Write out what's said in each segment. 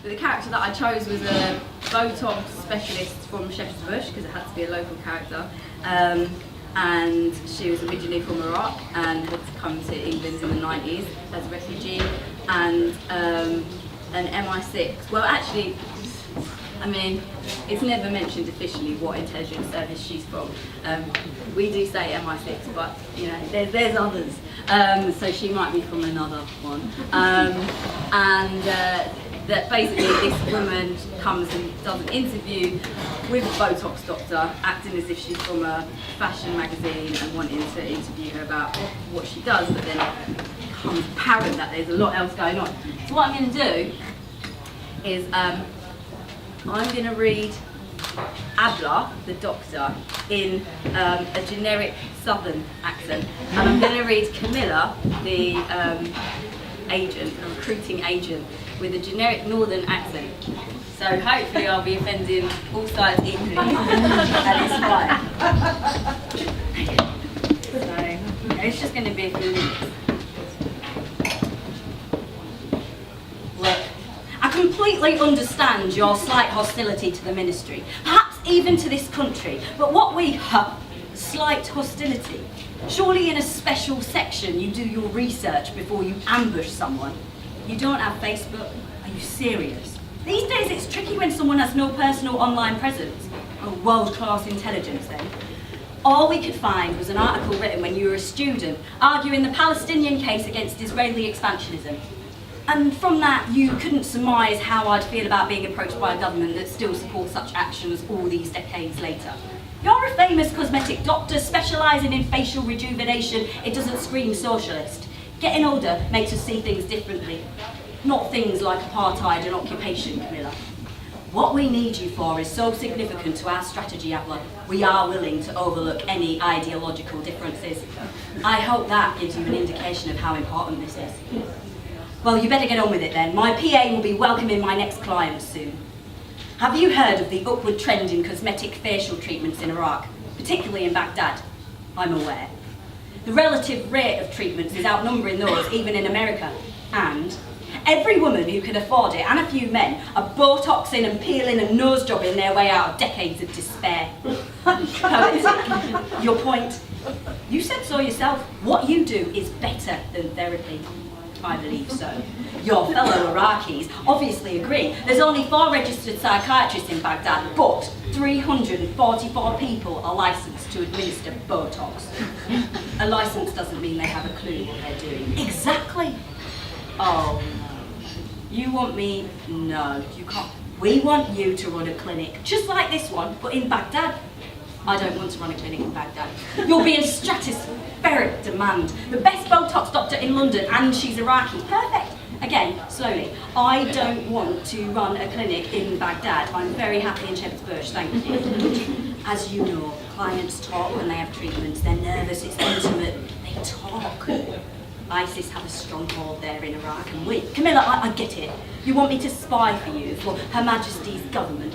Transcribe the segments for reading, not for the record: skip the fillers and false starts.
But the character that I chose was a Botox specialist from Shepherd's Bush, because it had to be a local character. And she was originally from Iraq and had come to England in the 90s as a refugee, and an MI6. Well, actually, I mean, it's never mentioned officially what intelligence service she's from. We do say MI6, but you know, there's others. So she might be from another one. That basically this woman comes and does an interview with a Botox doctor, acting as if she's from a fashion magazine and wanting to interview her about what she does, but then it becomes apparent that there's a lot else going on. So what I'm going to do is I'm going to read Abla, the doctor, in a generic southern accent, and I'm going to read Camilla, the agent, a recruiting agent, with a generic northern accent. So hopefully I'll be offending all sides equally, and it's fine. So it's just going to be a few minutes. Look, I completely understand your slight hostility to the ministry, perhaps even to this country, but what slight hostility? Surely in a special section you do your research before you ambush someone. You don't have Facebook? Are you serious? These days it's tricky when someone has no personal online presence. Oh, world-class intelligence then. All we could find was an article written when you were a student, arguing the Palestinian case against Israeli expansionism. And from that, you couldn't surmise how I'd feel about being approached by a government that still supports such actions all these decades later. You're a famous cosmetic doctor specialising in facial rejuvenation. It doesn't scream socialist. Getting older makes us see things differently. Not things like apartheid and occupation, Camilla. What we need you for is so significant to our strategy, Abla. We are willing to overlook any ideological differences. I hope that gives you an indication of how important this is. Well, you better get on with it then. My PA will be welcoming my next client soon. Have you heard of the upward trend in cosmetic facial treatments in Iraq, particularly in Baghdad? I'm aware. The relative rate of treatments is outnumbering those even in America, and every woman who can afford it, and a few men, are botoxing and peeling and nose jobbing their way out of decades of despair. Poetic. Your point? You said so yourself. What you do is better than therapy. I believe so. Your fellow Iraqis obviously agree. There's only 4 registered psychiatrists in Baghdad, but 344 people are licensed to administer Botox. A license doesn't mean they have a clue what they're doing. Exactly. Oh, no. You want me? No, you can't. We want you to run a clinic, just like this one, but in Baghdad. I don't want to run a clinic in Baghdad. You'll be in stratospheric demand. The best Botox doctor in London, and she's Iraqi. Perfect. Again, slowly. I don't want to run a clinic in Baghdad. I'm very happy in Shepherd's Bush, thank you. As you know, clients talk when they have treatments. They're nervous, it's intimate. They talk. ISIS have a stronghold there in Iraq, and we... Camilla, I get it. You want me to spy for you, for Her Majesty's government.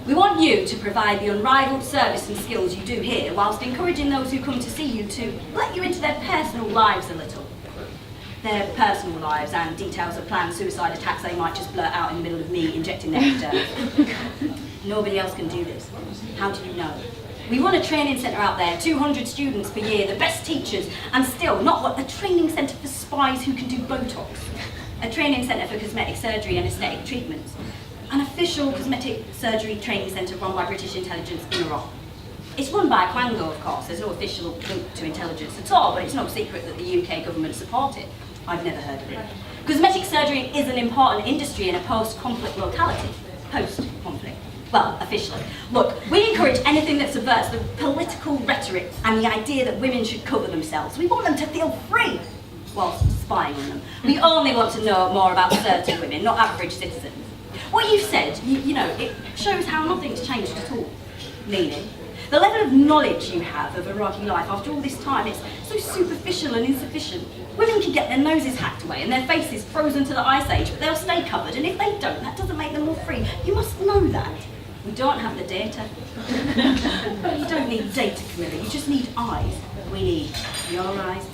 We want you to provide the unrivaled service and skills you do here, whilst encouraging those who come to see you to let you into their personal lives a little. Their personal lives and details of planned suicide attacks they might just blurt out in the middle of me injecting their epidermis. Nobody else can do this. How do you know? We run a training centre out there, 200 students per year, the best teachers, and still not what a training centre for spies who can do Botox. A training centre for cosmetic surgery and aesthetic treatments. An official cosmetic surgery training centre run by British intelligence in Iraq. It's run by Quango, of course. There's no official link to intelligence at all, but it's no secret that the UK government support it. I've never heard of it. Cosmetic surgery is an important industry in a post-conflict locality. Post-conflict. Well, officially. Look, we encourage anything that subverts the political rhetoric and the idea that women should cover themselves. We want them to feel free whilst spying on them. We only want to know more about certain women, not average citizens. What you've said, you know, it shows how nothing's changed at all. Meaning, the level of knowledge you have of Iraqi life after all this time, it's so superficial and insufficient. Women can get their noses hacked away and their faces frozen to the ice age, but they'll stay covered, and if they don't, that doesn't make them more free. You must know that. We don't have the data. You don't need data, Camilla, you just need eyes. We need your eyes.